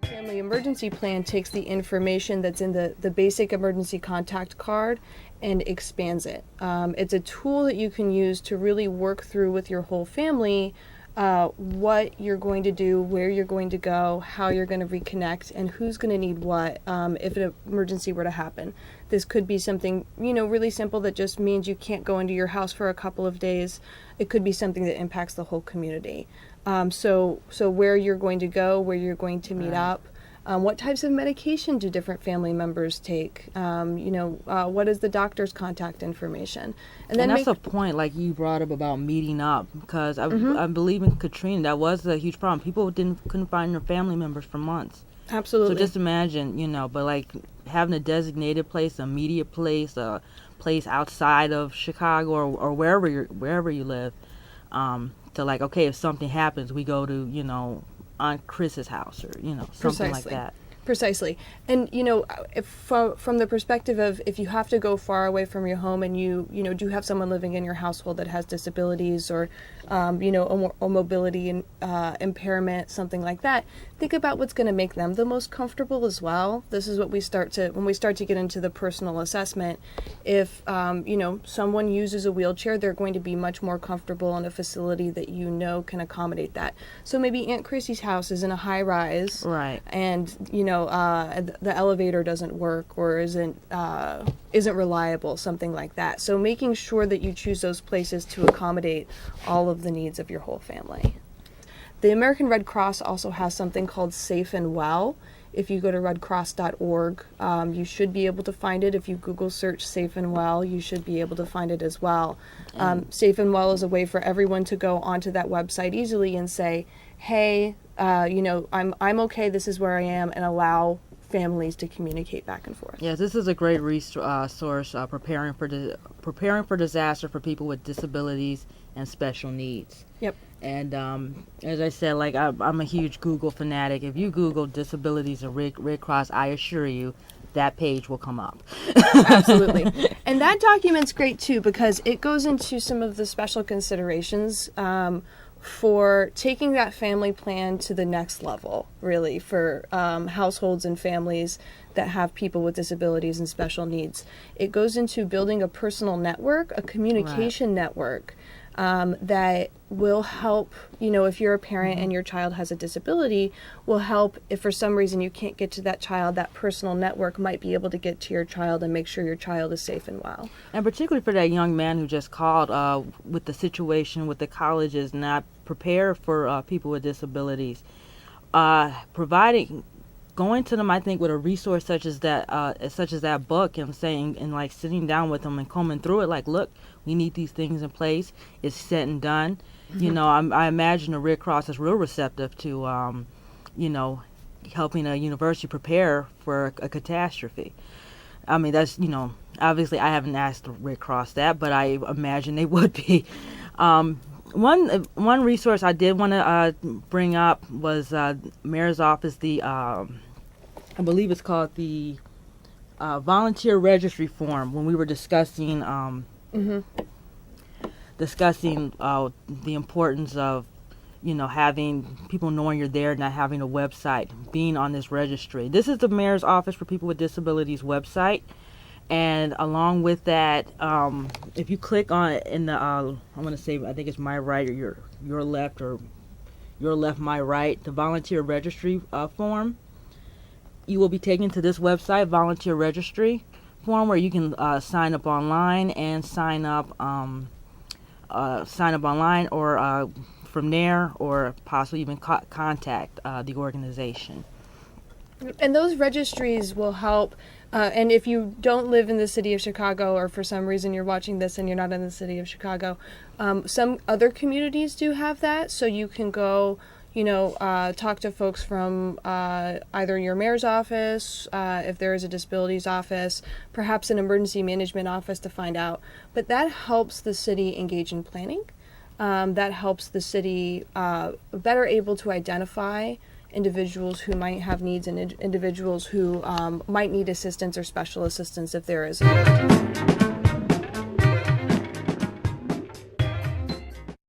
Family emergency plan takes the information that's in the basic emergency contact card and expands it. It's a tool that you can use to really work through with your whole family what you're going to do, where you're going to go, how you're going to reconnect, and who's going to need what if an emergency were to happen. This could be something, really simple that just means you can't go into your house for a couple of days. It could be something that impacts the whole community. So where you're going to go, where you're going to meet up, what types of medication do different family members take? What is the doctor's contact information? And that's a point like you brought up about meeting up, because I believe in Katrina, that was a huge problem. People couldn't find their family members for months. Absolutely. So just imagine, but like having a designated place, an immediate place, a place outside of Chicago or wherever you live, to like, okay, if something happens, we go to, Aunt Chris's house or, something like that. Precisely. And, if from the perspective of if you have to go far away from your home and you do have someone living in your household that has disabilities or, a mobility and impairment, something like that, think about what's going to make them the most comfortable as well. This is what when we start to get into the personal assessment. If, someone uses a wheelchair, they're going to be much more comfortable in a facility that can accommodate that. So maybe Aunt Chrissy's house is in a high rise. Right. And, the elevator doesn't work or isn't reliable, something like that. So making sure that you choose those places to accommodate all of the needs of your whole family. The American Red Cross also has something called Safe and Well. If you go to redcross.org, you should be able to find it. If you Google search Safe and Well, you should be able to find it as well. Safe and Well is a way for everyone to go onto that website easily and say, hey, I'm okay, this is where I am, and allow families to communicate back and forth. Yes, this is a great resource, preparing for disaster for people with disabilities and special needs. Yep. And as I said, like I'm a huge Google fanatic. If you Google disabilities and Red Cross, I assure you that page will come up. Absolutely. And that document's great too, because it goes into some of the special considerations for taking that family plan to the next level, really, for households and families that have people with disabilities and special needs. It goes into building a personal network, a communication network that will help, if you're a parent and your child has a disability, will help if for some reason you can't get to that child, that personal network might be able to get to your child and make sure your child is safe and well. And particularly for that young man who just called with the situation with the colleges not prepared for people with disabilities, going to them, I think, with a resource such as that book and saying and like sitting down with them and combing through it, like, look, we need these things in place. It's said and done. Mm-hmm. I imagine the Red Cross is real receptive to, helping a university prepare for a catastrophe. I mean, that's, obviously I haven't asked the Red Cross that, but I imagine they would be. One resource I did want to bring up was Mayor's Office, I believe it's called the Volunteer Registry Form, when we were discussing the importance of, having people knowing you're there, not having a website, being on this registry. This is the Mayor's Office for People with Disabilities website. And along with that, if you click on it in the, I want to say, I think it's my right or your left, or your left, my right, the volunteer registry form, you will be taken to this website, volunteer registry form, where you can sign up online and sign up online, or from there, or possibly even contact the organization. And those registries will help. And if you don't live in the city of Chicago, or for some reason you're watching this and you're not in the city of Chicago, some other communities do have that. So you can go, talk to folks from either your mayor's office, if there is a disabilities office, perhaps an emergency management office, to find out. But that helps the city engage in planning. That helps the city better able to identify individuals who might have needs and individuals who might need assistance or special assistance if there is.